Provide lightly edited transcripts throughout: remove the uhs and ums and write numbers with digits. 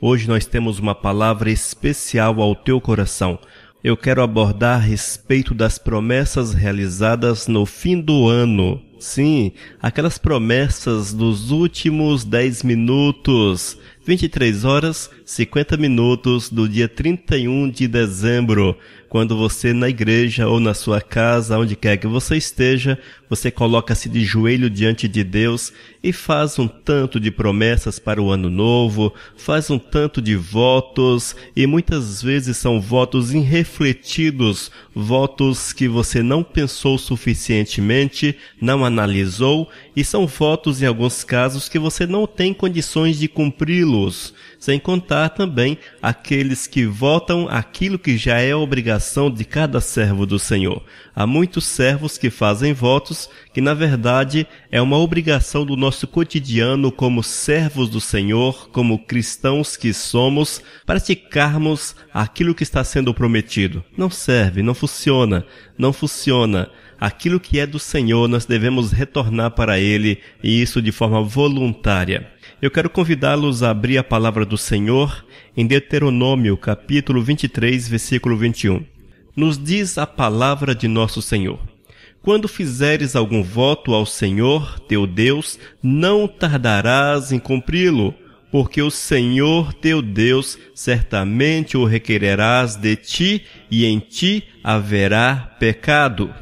Hoje nós temos uma palavra especial ao teu coração. Eu quero abordar a respeito das promessas realizadas no fim do ano. Sim, aquelas promessas dos últimos 10 minutos, 23 horas, 50 minutos do dia 31 de dezembro. Quando você na igreja ou na sua casa, onde quer que você esteja, você coloca-se de joelho diante de Deus e faz um tanto de promessas para o ano novo, faz um tanto de votos e muitas vezes são votos irrefletidos, votos que você não pensou suficientemente, não analisou e são votos em alguns casos que você não tem condições de cumpri-los, sem contar também aqueles que votam aquilo que já é obrigação de cada servo do Senhor. Há muitos servos que fazem votos que na verdade é uma obrigação do nosso cotidiano como servos do Senhor, como cristãos que somos, praticarmos aquilo que está sendo prometido. Não serve, não funciona. Aquilo que é do Senhor nós devemos retornar para Ele e isso de forma voluntária. Eu quero convidá-los a abrir a palavra do Senhor em Deuteronômio, capítulo 23, versículo 21. Nos diz a palavra de nosso Senhor: quando fizeres algum voto ao Senhor, teu Deus, não tardarás em cumpri-lo, porque o Senhor teu Deus certamente o requererás de ti e em ti haverá pecado.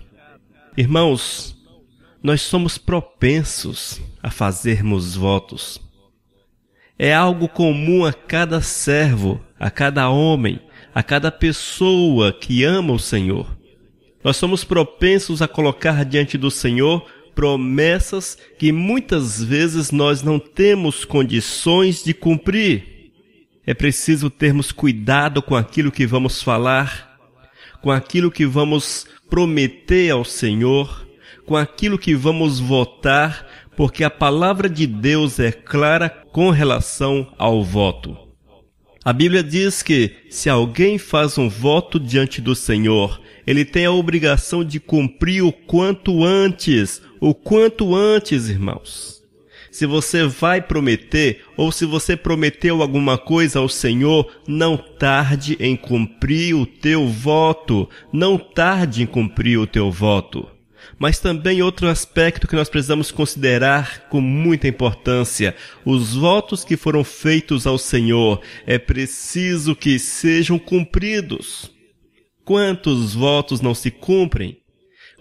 Irmãos, nós somos propensos a fazermos votos. É algo comum a cada servo, a cada homem, a cada pessoa que ama o Senhor. Nós somos propensos a colocar diante do Senhor promessas que muitas vezes nós não temos condições de cumprir. É preciso termos cuidado com aquilo que vamos falar, com aquilo que vamos prometer ao Senhor, com aquilo que vamos votar, porque a palavra de Deus é clara com relação ao voto. A Bíblia diz que se alguém faz um voto diante do Senhor, ele tem a obrigação de cumprir o quanto antes, irmãos. Se você vai prometer, ou se você prometeu alguma coisa ao Senhor, não tarde em cumprir o teu voto. Mas também outro aspecto que nós precisamos considerar com muita importância: os votos que foram feitos ao Senhor, é preciso que sejam cumpridos. Quantos votos não se cumprem?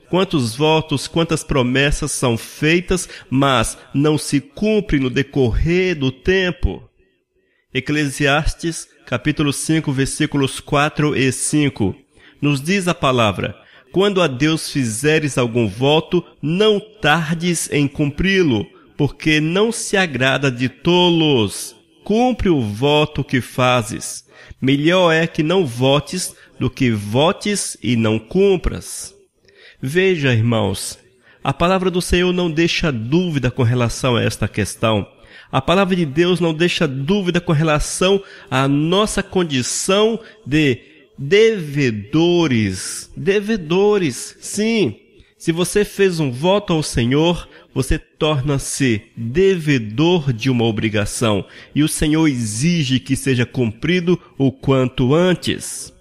Quantos votos, quantas promessas são feitas, mas não se cumprem no decorrer do tempo? Eclesiastes, capítulo 5, versículos 4 e 5, nos diz a palavra: quando a Deus fizeres algum voto, não tardes em cumpri-lo, porque não se agrada de tolos. Cumpre o voto que fazes. Melhor é que não votes do que votes e não cumpras. Veja, irmãos, a palavra do Senhor não deixa dúvida com relação a esta questão. A palavra de Deus não deixa dúvida com relação à nossa condição de devedores. Sim, se você fez um voto ao Senhor, você torna-se devedor de uma obrigação, e o Senhor exige que seja cumprido o quanto antes.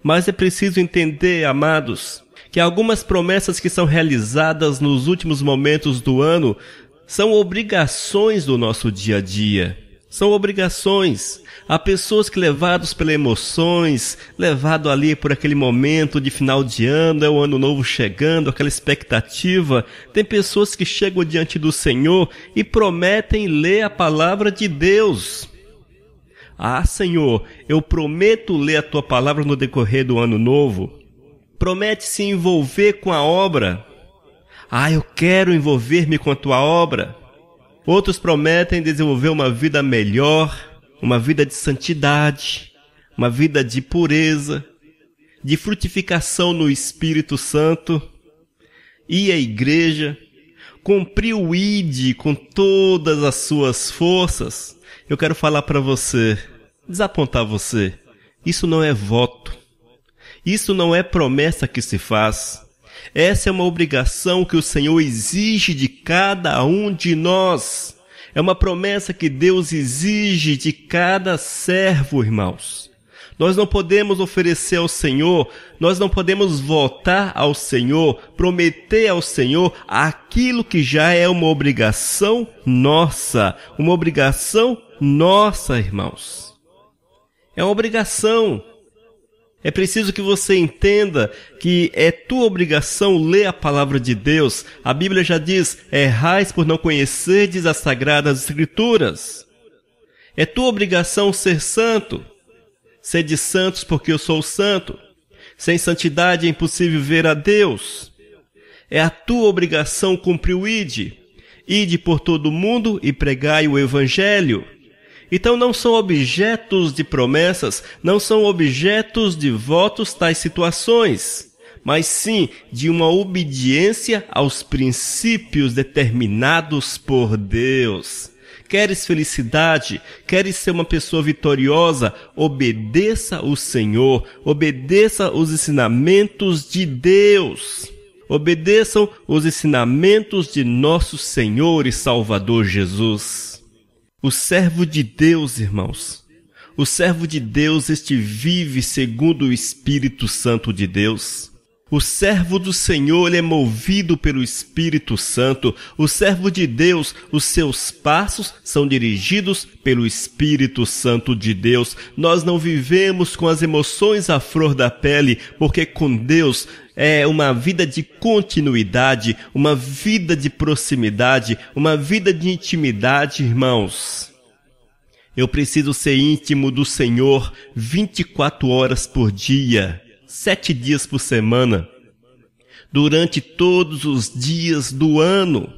Mas é preciso entender, amados, que algumas promessas que são realizadas nos últimos momentos do ano são obrigações do nosso dia a dia. São obrigações. Há pessoas que, levados pelas emoções, levado ali por aquele momento de final de ano, é o ano novo chegando, aquela expectativa, tem pessoas que chegam diante do Senhor e prometem ler a palavra de Deus. Ah, Senhor, eu prometo ler a Tua palavra no decorrer do ano novo. Promete se envolver com a obra. Ah, eu quero envolver-me com a Tua obra. Outros prometem desenvolver uma vida melhor, uma vida de santidade, uma vida de pureza, de frutificação no Espírito Santo, ir à igreja, cumprir o ID com todas as suas forças. Eu quero falar para você, desapontar você, isso não é voto, isso não é promessa que se faz. Essa é uma obrigação que o Senhor exige de cada um de nós. É uma promessa que Deus exige de cada servo, irmãos. Nós não podemos oferecer ao Senhor, nós não podemos votar ao Senhor, prometer ao Senhor aquilo que já é uma obrigação nossa. Uma obrigação nossa, irmãos. É uma obrigação. É preciso que você entenda que é tua obrigação ler a palavra de Deus. A Bíblia já diz, errais por não conhecerdes as sagradas escrituras. É tua obrigação ser santo. Sede santos porque eu sou santo. Sem santidade é impossível ver a Deus. É a tua obrigação cumprir o ide. Ide por todo o mundo e pregai o evangelho. Então não são objetos de promessas, não são objetos de votos tais situações, mas sim de uma obediência aos princípios determinados por Deus. Queres felicidade? Queres ser uma pessoa vitoriosa? Obedeça o Senhor, obedeça os ensinamentos de Deus. Obedeçam os ensinamentos de nosso Senhor e Salvador Jesus. O servo de Deus, irmãos, o servo de Deus, este vive segundo o Espírito Santo de Deus. O servo do Senhor, ele é movido pelo Espírito Santo. O servo de Deus, os seus passos são dirigidos pelo Espírito Santo de Deus. Nós não vivemos com as emoções à flor da pele, porque com Deus é uma vida de continuidade, uma vida de proximidade, uma vida de intimidade, irmãos. Eu preciso ser íntimo do Senhor 24 horas por dia, 7 dias por semana, durante todos os dias do ano.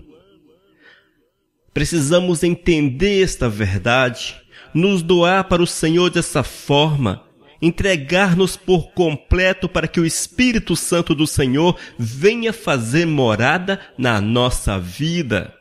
Precisamos entender esta verdade, nos doar para o Senhor dessa forma, entregar-nos por completo para que o Espírito Santo do Senhor venha fazer morada na nossa vida.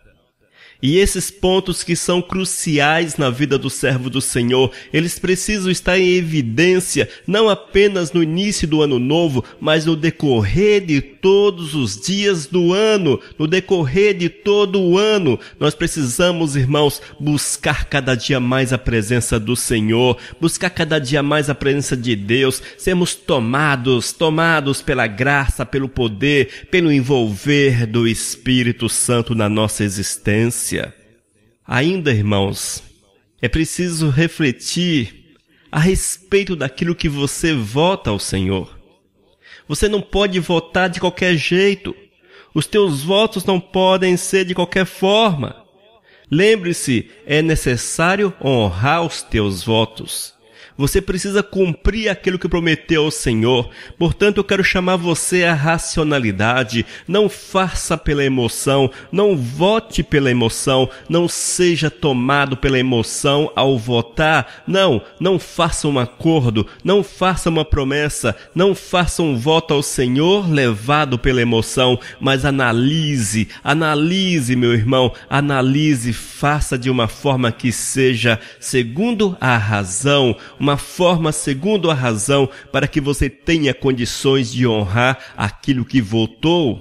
E esses pontos que são cruciais na vida do servo do Senhor, eles precisam estar em evidência, não apenas no início do ano novo, mas no decorrer de todos os dias do ano, no decorrer de todo o ano. Nós precisamos, irmãos, buscar cada dia mais a presença do Senhor, buscar cada dia mais a presença de Deus, sermos tomados pela graça, pelo poder, pelo envolver do Espírito Santo na nossa existência. Ainda, irmãos, é preciso refletir a respeito daquilo que você vota ao Senhor. Você não pode votar de qualquer jeito. Os teus votos não podem ser de qualquer forma. Lembre-se, é necessário honrar os teus votos. Você precisa cumprir aquilo que prometeu ao Senhor. Portanto, eu quero chamar você à racionalidade. Não faça pela emoção, não vote pela emoção, não seja tomado pela emoção ao votar. Não faça um acordo, não faça uma promessa, não faça um voto ao Senhor levado pela emoção, mas analise, meu irmão, analise, faça de uma forma que seja segundo a razão, uma forma segundo a razão, para que você tenha condições de honrar aquilo que votou.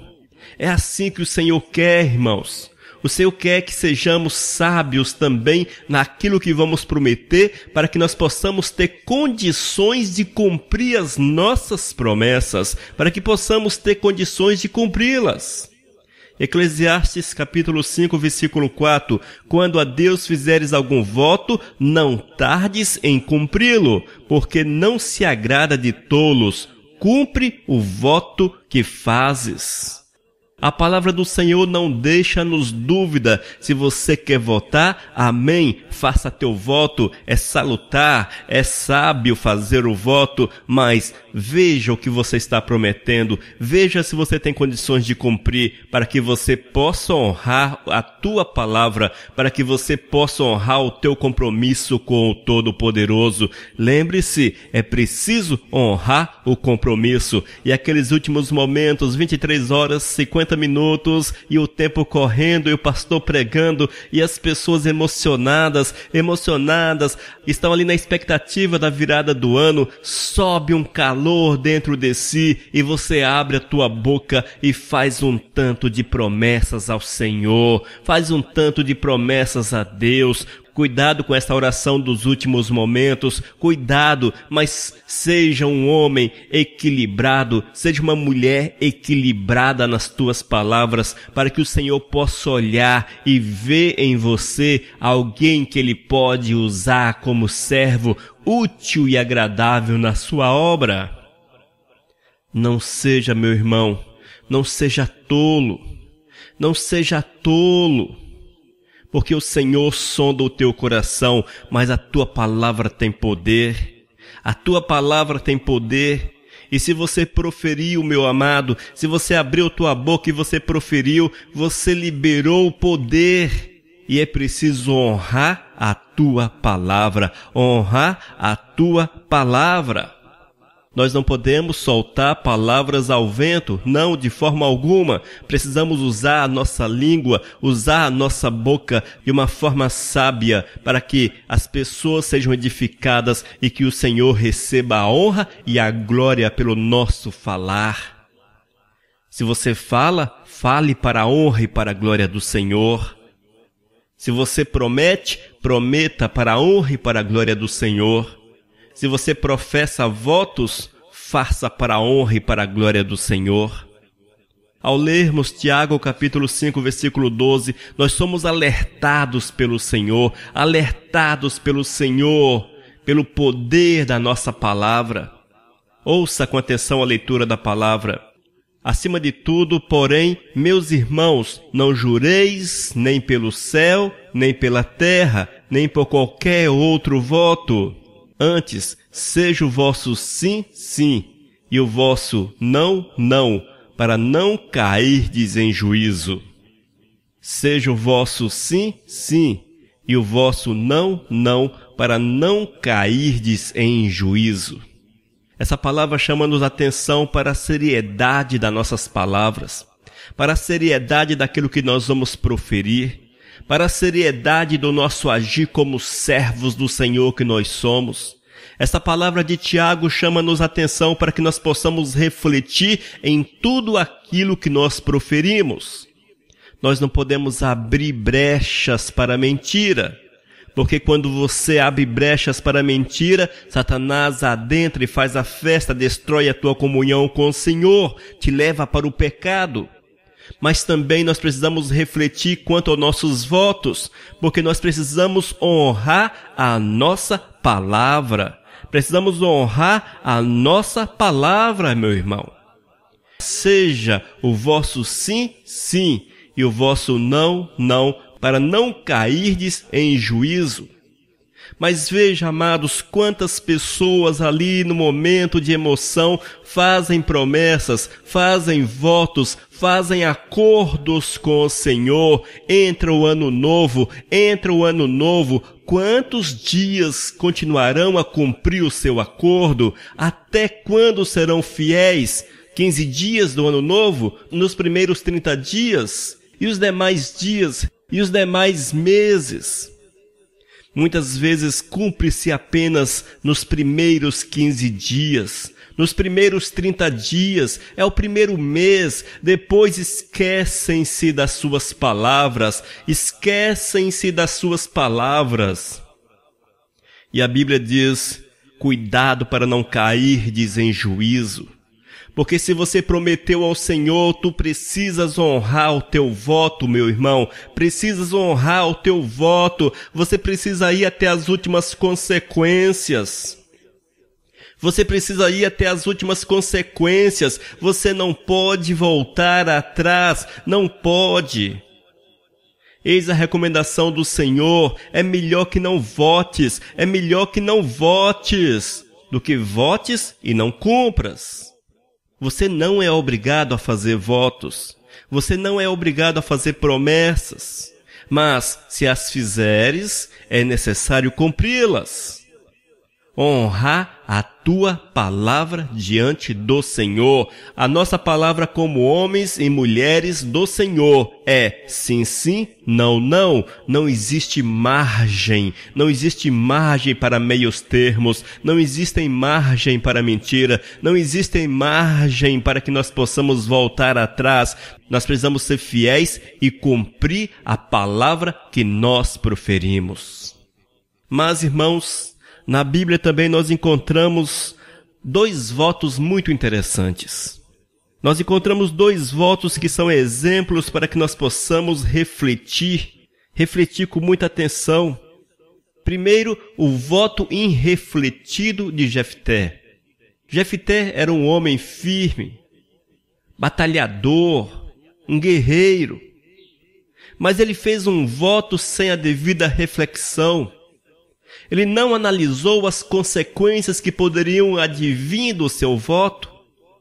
É assim que o Senhor quer, irmãos. O Senhor quer que sejamos sábios também naquilo que vamos prometer, para que nós possamos ter condições de cumprir as nossas promessas, para que possamos ter condições de cumpri-las. Eclesiastes capítulo 5, versículo 4, quando a Deus fizeres algum voto, não tardes em cumpri-lo, porque não se agrada de tolos. Cumpre o voto que fazes. A palavra do Senhor não deixa-nos dúvida. Se você quer votar, amém, faça teu voto. É salutar, é sábio fazer o voto, mas veja o que você está prometendo. Veja se você tem condições de cumprir, para que você possa honrar a tua palavra, para que você possa honrar o teu compromisso com o Todo-Poderoso. Lembre-se, é preciso honrar o compromisso. E aqueles últimos momentos, 23 horas, 50 50 minutos e o tempo correndo e o pastor pregando e as pessoas emocionadas, estão ali na expectativa da virada do ano, sobe um calor dentro de si e você abre a tua boca e faz um tanto de promessas ao Senhor, faz um tanto de promessas a Deus. Cuidado com essa oração dos últimos momentos, cuidado, mas seja um homem equilibrado, seja uma mulher equilibrada nas tuas palavras, para que o Senhor possa olhar e ver em você alguém que Ele pode usar como servo útil e agradável na sua obra. Não seja, meu irmão, não seja tolo, porque o Senhor sonda o teu coração, mas a tua palavra tem poder. A tua palavra tem poder. E se você proferiu, meu amado, se você abriu tua boca e você proferiu, você liberou o poder. E é preciso honrar a tua palavra. Honrar a tua palavra. Nós não podemos soltar palavras ao vento, não, de forma alguma. Precisamos usar a nossa língua, usar a nossa boca de uma forma sábia para que as pessoas sejam edificadas e que o Senhor receba a honra e a glória pelo nosso falar. Se você fala, fale para a honra e para a glória do Senhor. Se você promete, prometa para a honra e para a glória do Senhor. Se você professa votos, faça para a honra e para a glória do Senhor. Ao lermos Tiago capítulo 5, versículo 12, nós somos alertados pelo Senhor, pelo poder da nossa palavra. Ouça com atenção a leitura da palavra. Acima de tudo, porém, meus irmãos, não jureis nem pelo céu, nem pela terra, nem por qualquer outro voto. Antes, seja o vosso sim, sim, e o vosso não, não, para não cairdes em juízo. Seja o vosso sim, sim, e o vosso não, não, para não cairdes em juízo. Essa palavra chama-nos a atenção para a seriedade das nossas palavras, para a seriedade daquilo que nós vamos proferir, para a seriedade do nosso agir como servos do Senhor que nós somos. Essa palavra de Tiago chama-nos a atenção para que nós possamos refletir em tudo aquilo que nós proferimos. Nós não podemos abrir brechas para a mentira, porque quando você abre brechas para a mentira, Satanás adentra e faz a festa, destrói a tua comunhão com o Senhor, te leva para o pecado. Mas também nós precisamos refletir quanto aos nossos votos, porque nós precisamos honrar a nossa palavra. Precisamos honrar a nossa palavra, meu irmão. Seja o vosso sim, sim, e o vosso não, não, para não cairdes em juízo. Mas veja, amados, quantas pessoas ali no momento de emoção fazem promessas, fazem votos, fazem acordos com o Senhor. Entra o ano novo, quantos dias continuarão a cumprir o seu acordo? Até quando serão fiéis? 15 dias do ano novo? Nos primeiros 30 dias? E os demais dias? E os demais meses? Muitas vezes cumpre-se apenas nos primeiros 15 dias, nos primeiros 30 dias, é o primeiro mês, depois esquecem-se das suas palavras, E a Bíblia diz, cuidado para não cairdes em juízo. Porque se você prometeu ao Senhor, tu precisas honrar o teu voto, meu irmão. Precisas honrar o teu voto. Você precisa ir até as últimas consequências. Você não pode voltar atrás. Não pode. Eis a recomendação do Senhor. É melhor que não votes. Do que votes e não cumpras. Você não é obrigado a fazer votos. Você não é obrigado a fazer promessas. Mas, se as fizeres, é necessário cumpri-las. honrar a tua palavra diante do Senhor. A nossa palavra como homens e mulheres do Senhor é sim, sim, não, não. Não existe margem. Não existe margem para meios termos. Não existe margem para mentira. Não existe margem para que nós possamos voltar atrás. Nós precisamos ser fiéis e cumprir a palavra que nós proferimos. Mas, irmãos, na Bíblia também nós encontramos 2 votos muito interessantes. Nós encontramos 2 votos que são exemplos para que nós possamos refletir com muita atenção. Primeiro, o voto irrefletido de Jefté. Jefté era um homem firme, batalhador, um guerreiro. Mas ele fez um voto sem a devida reflexão. Ele não analisou as consequências que poderiam advir do seu voto.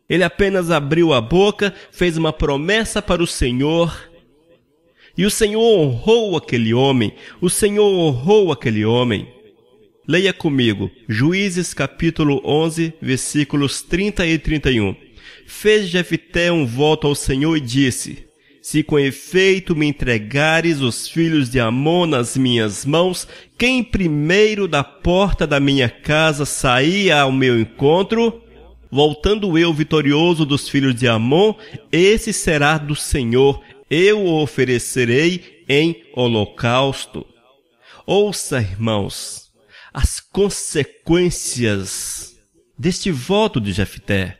Ele apenas abriu a boca, fez uma promessa para o Senhor. E o Senhor honrou aquele homem. O Senhor honrou aquele homem. Leia comigo, Juízes capítulo 11, versículos 30 e 31. Fez Jefté um voto ao Senhor e disse: se com efeito me entregares os filhos de Amon nas minhas mãos, quem primeiro da porta da minha casa saía ao meu encontro, voltando eu vitorioso dos filhos de Amon, esse será do Senhor, eu o oferecerei em holocausto. Ouça, irmãos, as consequências deste voto de Jefté.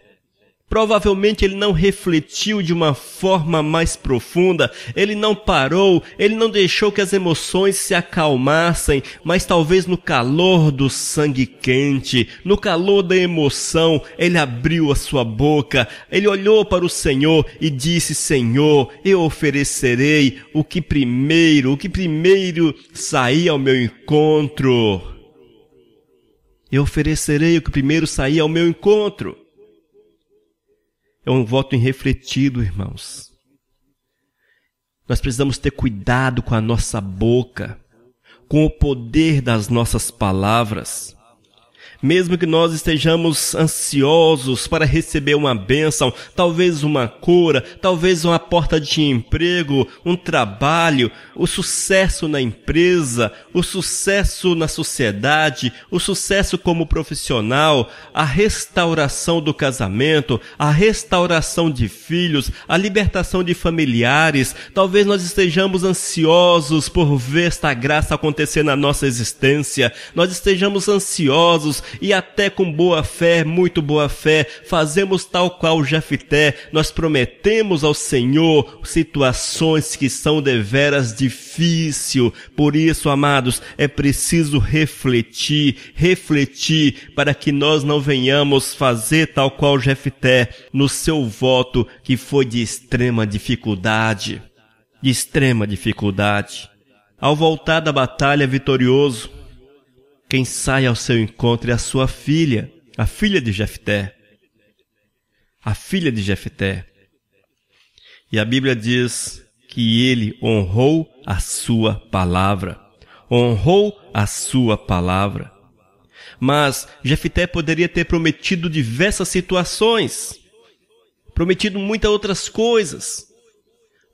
Provavelmente ele não refletiu de uma forma mais profunda, ele não parou, ele não deixou que as emoções se acalmassem, mas talvez no calor do sangue quente, no calor da emoção, ele abriu a sua boca, ele olhou para o Senhor e disse: Senhor, eu oferecerei o que primeiro sair ao meu encontro. Eu oferecerei o que primeiro sair ao meu encontro. É um voto irrefletido, irmãos. Nós precisamos ter cuidado com a nossa boca, com o poder das nossas palavras. Mesmo que nós estejamos ansiosos para receber uma bênção, talvez uma cura, talvez uma porta de emprego, um trabalho, o sucesso na empresa, o sucesso na sociedade, o sucesso como profissional, a restauração do casamento, a restauração de filhos, a libertação de familiares, talvez nós estejamos ansiosos por ver esta graça acontecer na nossa existência, nós estejamos ansiosos e até com boa fé, muito boa fé, fazemos tal qual Jefté, nós prometemos ao Senhor situações que são deveras difíceis. Por isso, amados, é preciso refletir para que nós não venhamos fazer tal qual Jefté no seu voto que foi de extrema dificuldade. Ao voltar da batalha vitorioso, quem sai ao seu encontro é a sua filha, a filha de Jefté. E a Bíblia diz que ele honrou a sua palavra. Mas Jefté poderia ter prometido diversas situações, prometido muitas outras coisas.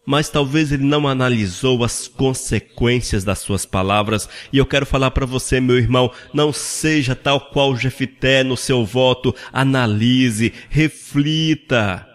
Mas talvez ele não analisou as consequências das suas palavras. E eu quero falar para você, meu irmão, não seja tal qual Jefté no seu voto. Analise, reflita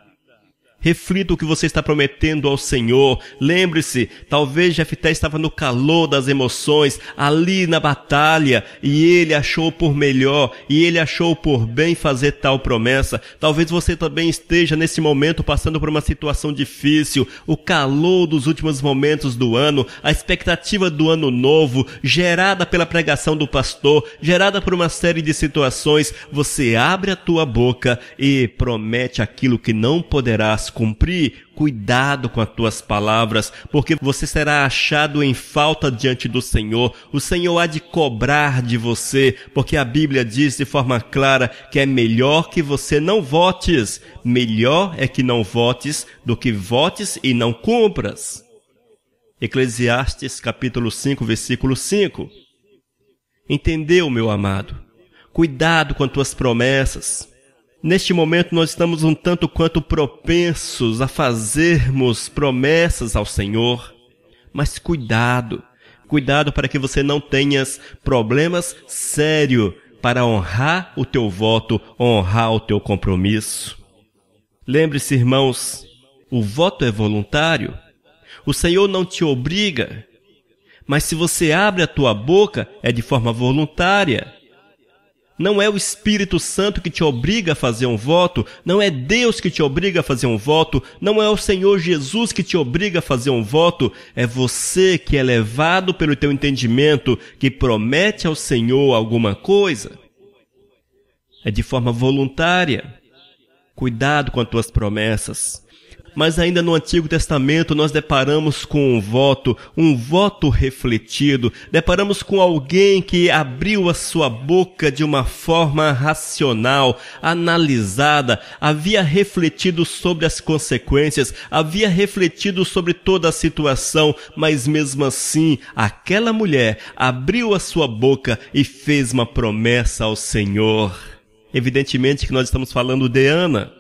o que você está prometendo ao Senhor. Lembre-se, talvez Jefté estava no calor das emoções, ali na batalha, e ele achou por melhor, e ele achou por bem fazer tal promessa. Talvez você também esteja nesse momento passando por uma situação difícil, o calor dos últimos momentos do ano, a expectativa do ano novo, gerada pela pregação do pastor, gerada por uma série de situações. Você abre a tua boca e promete aquilo que não poderás cumprir. Cuidado com as tuas palavras, porque você será achado em falta diante do Senhor. O Senhor há de cobrar de você, porque a Bíblia diz de forma clara que é melhor que você não votes. Melhor é que não votes do que votes e não cumpras. Eclesiastes capítulo 5, versículo 5. Entendeu, meu amado? Cuidado com as tuas promessas. Neste momento nós estamos um tanto quanto propensos a fazermos promessas ao Senhor. Mas cuidado para que você não tenhas problemas sérios para honrar o teu voto, honrar o teu compromisso. Lembre-se, irmãos, o voto é voluntário. O Senhor não te obriga, mas se você abre a tua boca, é de forma voluntária. Não é o Espírito Santo que te obriga a fazer um voto, não é Deus que te obriga a fazer um voto, não é o Senhor Jesus que te obriga a fazer um voto, é você que é levado pelo teu entendimento, que promete ao Senhor alguma coisa. É de forma voluntária. Cuidado com as tuas promessas. Mas ainda no Antigo Testamento nós deparamos com um voto refletido, deparamos com alguém que abriu a sua boca de uma forma racional, analisada, havia refletido sobre as consequências, havia refletido sobre toda a situação, mas mesmo assim, aquela mulher abriu a sua boca e fez uma promessa ao Senhor. Evidentemente que nós estamos falando de Ana.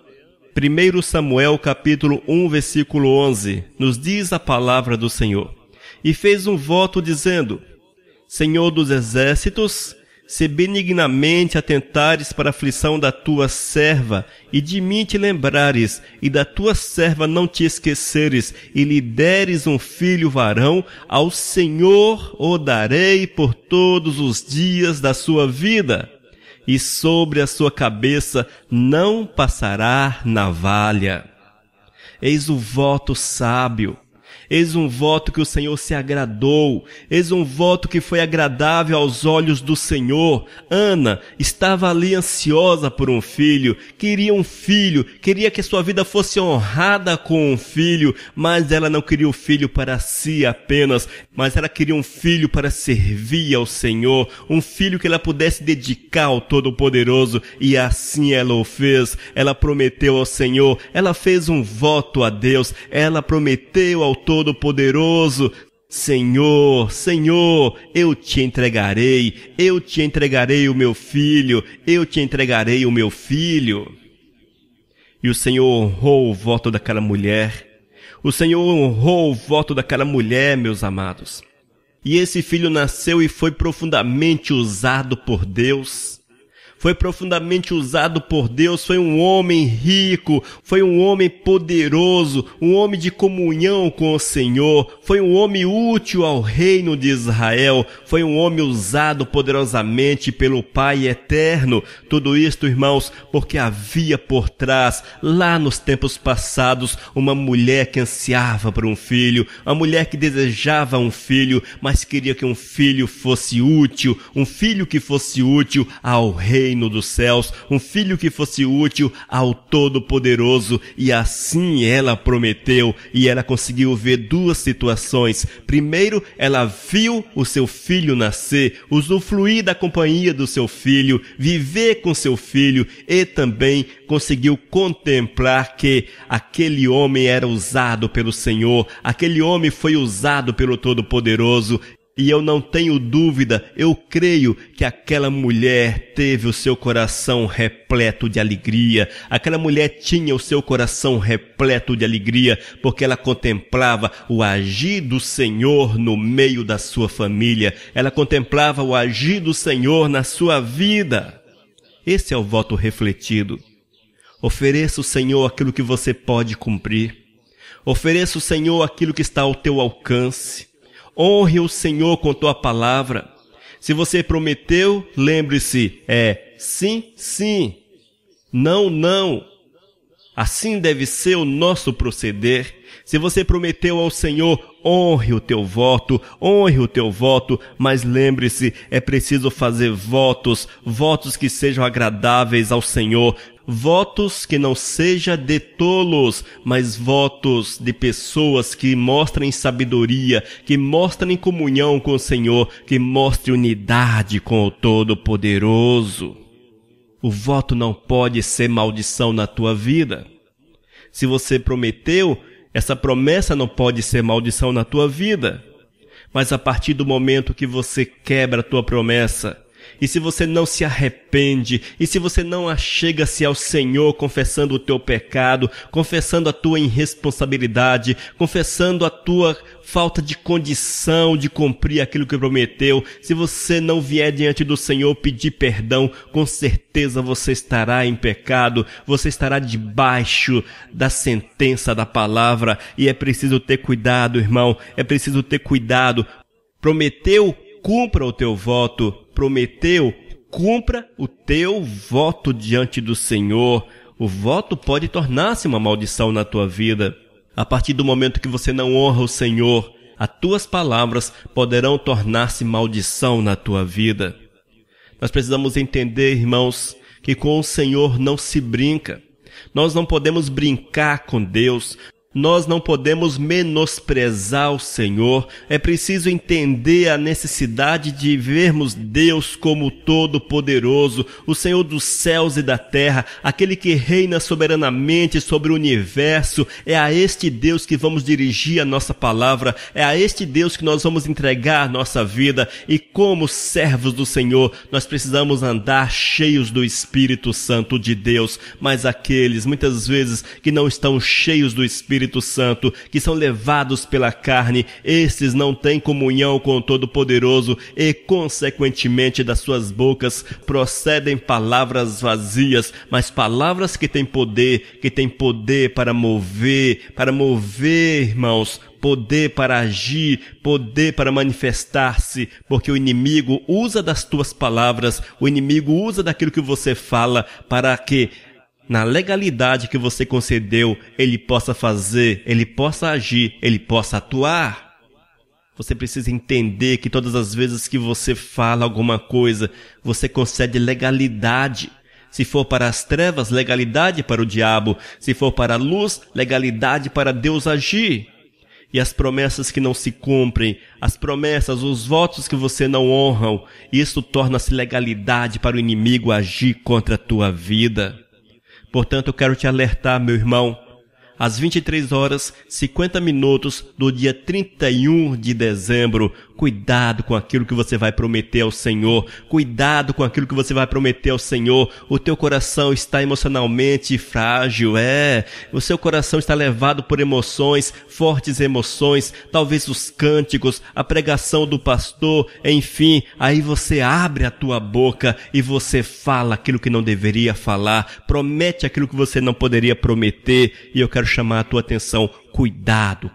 1 Samuel capítulo 1, versículo 11, nos diz a palavra do Senhor. E fez um voto dizendo: Senhor dos exércitos, se benignamente atentares para a aflição da tua serva, e de mim te lembrares, e da tua serva não te esqueceres, e lhe deres um filho varão, ao Senhor o darei por todos os dias da sua vida. E sobre a sua cabeça não passará navalha. Eis o voto sábio, eis um voto que o Senhor se agradou, eis um voto que foi agradável aos olhos do Senhor. Ana estava ali ansiosa por um filho, queria que sua vida fosse honrada com um filho, mas ela não queria o filho para si apenas, mas ela queria um filho para servir ao Senhor, um filho que ela pudesse dedicar ao Todo-Poderoso, e assim ela o fez. Ela prometeu ao Senhor, ela fez um voto a Deus, ela prometeu ao Todo-Poderoso: Senhor, Senhor, eu te entregarei o meu filho, eu te entregarei o meu filho. E o Senhor honrou o voto daquela mulher. O Senhor honrou o voto daquela mulher, meus amados. E esse filho nasceu e foi profundamente usado por Deus. Foi profundamente usado por Deus, foi um homem rico, foi um homem poderoso, um homem de comunhão com o Senhor, foi um homem útil ao reino de Israel, foi um homem usado poderosamente pelo Pai eterno. Tudo isto, irmãos, porque havia por trás, lá nos tempos passados, uma mulher que ansiava por um filho, uma mulher que desejava um filho, mas queria que um filho fosse útil, um filho que fosse útil ao reino dos céus, um filho que fosse útil ao Todo-Poderoso. E assim ela prometeu, e ela conseguiu ver duas situações. Primeiro, ela viu o seu filho nascer, usufruir da companhia do seu filho, viver com seu filho, e também conseguiu contemplar que aquele homem era usado pelo Senhor, aquele homem foi usado pelo Todo-Poderoso. E eu não tenho dúvida, eu creio que aquela mulher teve o seu coração repleto de alegria. Aquela mulher tinha o seu coração repleto de alegria, porque ela contemplava o agir do Senhor no meio da sua família. Ela contemplava o agir do Senhor na sua vida. Esse é o voto refletido. Ofereça ao Senhor aquilo que você pode cumprir. Ofereça ao Senhor aquilo que está ao teu alcance. Honre o Senhor com tua palavra. Se você prometeu, lembre-se, sim, sim, não, não. Assim deve ser o nosso proceder. Se você prometeu ao Senhor, honre o teu voto, mas lembre-se, é preciso fazer votos que sejam agradáveis ao Senhor, votos que não sejam de tolos, mas votos de pessoas que mostrem sabedoria, que mostrem comunhão com o Senhor, que mostrem unidade com o Todo-Poderoso. O voto não pode ser maldição na tua vida. Se você prometeu, essa promessa não pode ser maldição na tua vida. Mas a partir do momento que você quebra a tua promessa, e se você não se arrepende, e se você não achega-se ao Senhor confessando o teu pecado, confessando a tua irresponsabilidade, confessando a tua falta de condição de cumprir aquilo que prometeu, se você não vier diante do Senhor pedir perdão, com certeza você estará em pecado, você estará debaixo da sentença da palavra, e é preciso ter cuidado, irmão, é preciso ter cuidado. Prometeu, cumpra o teu voto. Prometeu, cumpra o teu voto diante do Senhor. O voto pode tornar-se uma maldição na tua vida. A partir do momento que você não honra o Senhor, as tuas palavras poderão tornar-se maldição na tua vida. Nós precisamos entender, irmãos, que com o Senhor não se brinca. Nós não podemos brincar com Deus. Nós não podemos menosprezar o Senhor. É preciso entender a necessidade de vermos Deus como Todo-Poderoso, o Senhor dos céus e da terra, aquele que reina soberanamente sobre o universo. É a este Deus que vamos dirigir a nossa palavra, é a este Deus que nós vamos entregar a nossa vida. E como servos do Senhor, nós precisamos andar cheios do Espírito Santo de Deus. Mas aqueles, muitas vezes, que não estão cheios do Espírito Santo, que são levados pela carne, esses não têm comunhão com o Todo-Poderoso e, consequentemente, das suas bocas procedem palavras vazias, mas palavras que têm poder para mover, irmãos, poder para agir, poder para manifestar-se, porque o inimigo usa das tuas palavras, o inimigo usa daquilo que você fala para que na legalidade que você concedeu, ele possa fazer, ele possa agir, ele possa atuar. Você precisa entender que todas as vezes que você fala alguma coisa, você concede legalidade. Se for para as trevas, legalidade para o diabo. Se for para a luz, legalidade para Deus agir. E as promessas que não se cumprem, as promessas, os votos que você não honra, isso torna-se legalidade para o inimigo agir contra a tua vida. Portanto, eu quero te alertar, meu irmão, às 23h50 do dia 31 de dezembro, cuidado com aquilo que você vai prometer ao Senhor, cuidado com aquilo que você vai prometer ao Senhor. O teu coração está emocionalmente frágil, o seu coração está levado por emoções, fortes emoções, talvez os cânticos, a pregação do pastor, enfim, aí você abre a tua boca e você fala aquilo que não deveria falar, promete aquilo que você não poderia prometer, e eu quero chamar a tua atenção. Cuidado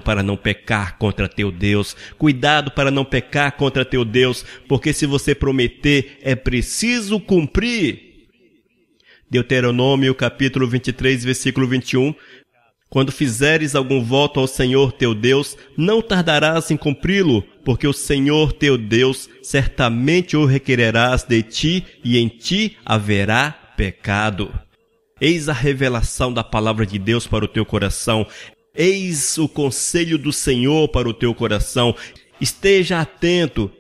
para não pecar contra teu Deus. Cuidado para não pecar contra teu Deus, porque se você prometer, é preciso cumprir. Deuteronômio capítulo 23, versículo 21. Quando fizeres algum voto ao Senhor teu Deus, não tardarás em cumpri-lo, porque o Senhor teu Deus certamente o requererás de ti, e em ti haverá pecado. Eis a revelação da palavra de Deus para o teu coração. Eis o conselho do Senhor para o teu coração. Esteja atento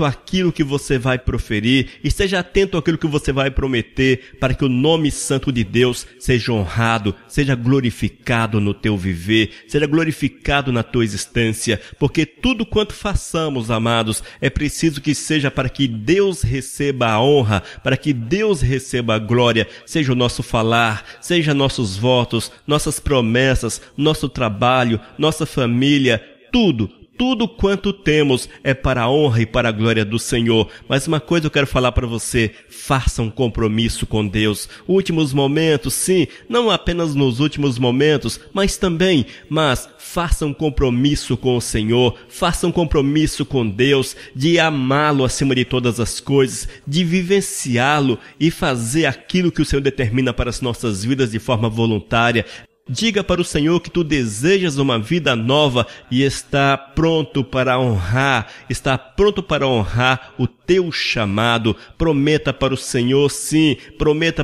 àquilo que você vai proferir, esteja atento àquilo que você vai prometer, para que o nome santo de Deus seja honrado, seja glorificado no teu viver, seja glorificado na tua existência, porque tudo quanto façamos, amados, é preciso que seja para que Deus receba a honra, para que Deus receba a glória, seja o nosso falar, seja nossos votos, nossas promessas, nosso trabalho, nossa família, tudo quanto temos é para a honra e para a glória do Senhor. Mas uma coisa eu quero falar para você, faça um compromisso com Deus. Últimos momentos, sim, não apenas nos últimos momentos, mas faça um compromisso com o Senhor, faça um compromisso com Deus, de amá-lo acima de todas as coisas, de vivenciá-lo e fazer aquilo que o Senhor determina para as nossas vidas de forma voluntária. Diga para o Senhor que tu desejas uma vida nova e está pronto para honrar o teu chamado. Prometa para o Senhor sim, prometa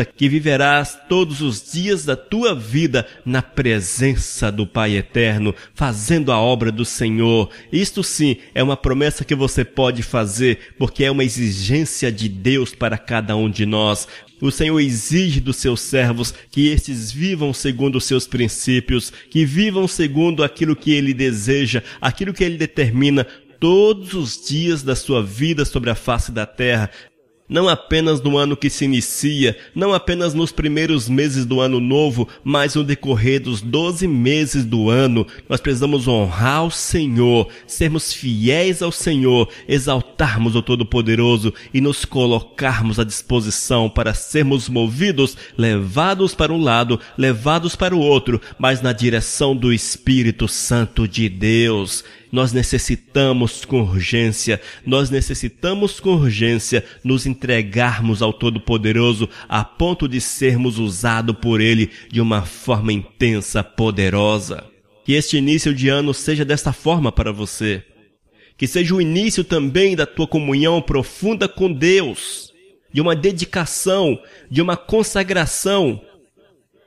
que viverás todos os dias da tua vida na presença do Pai Eterno, fazendo a obra do Senhor. Isto sim é uma promessa que você pode fazer, porque é uma exigência de Deus para cada um de nós. O Senhor exige dos seus servos que estes vivam segundo os seus princípios, que vivam segundo aquilo que Ele deseja, aquilo que Ele determina. todos os dias da sua vida sobre a face da terra. Não apenas no ano que se inicia, não apenas nos primeiros meses do ano novo, mas no decorrer dos 12 meses do ano, nós precisamos honrar o Senhor, sermos fiéis ao Senhor, exaltarmos o Todo-Poderoso e nos colocarmos à disposição para sermos movidos, levados para um lado, levados para o outro, mas na direção do Espírito Santo de Deus. Nós necessitamos com urgência nos entregarmos ao Todo-Poderoso a ponto de sermos usados por Ele de uma forma intensa, poderosa. Que este início de ano seja desta forma para você. Que seja o início também da tua comunhão profunda com Deus, de uma dedicação, de uma consagração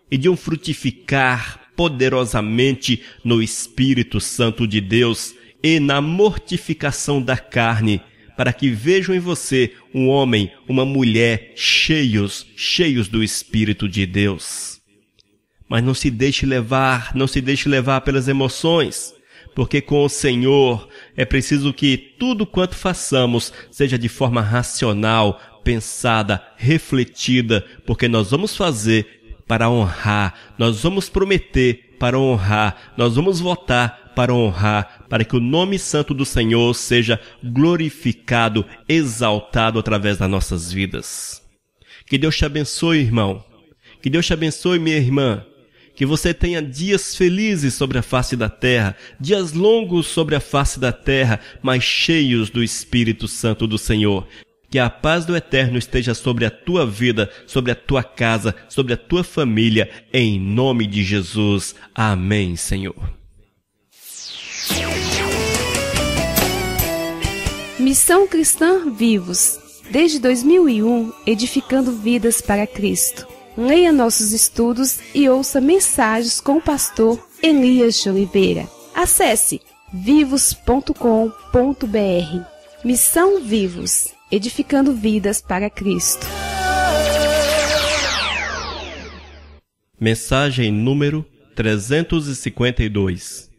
e de um frutificar poderosamente no Espírito Santo de Deus e na mortificação da carne, para que vejam em você um homem, uma mulher cheios do Espírito de Deus. Mas não se deixe levar pelas emoções, porque com o Senhor é preciso que tudo quanto façamos seja de forma racional, pensada, refletida, porque nós vamos fazer para honrar, nós vamos prometer para honrar, nós vamos votar para honrar, para que o nome santo do Senhor seja glorificado, exaltado através das nossas vidas. Que Deus te abençoe, irmão. Que Deus te abençoe, minha irmã. Que você tenha dias felizes sobre a face da terra, dias longos sobre a face da terra, mas cheios do Espírito Santo do Senhor. Que a paz do Eterno esteja sobre a tua vida, sobre a tua casa, sobre a tua família, em nome de Jesus. Amém, Senhor. Missão Cristã Vivos, desde 2001, edificando vidas para Cristo. Leia nossos estudos e ouça mensagens com o pastor Elias de Oliveira. Acesse vivos.com.br. Missão Vivos, edificando vidas para Cristo. Mensagem número 352.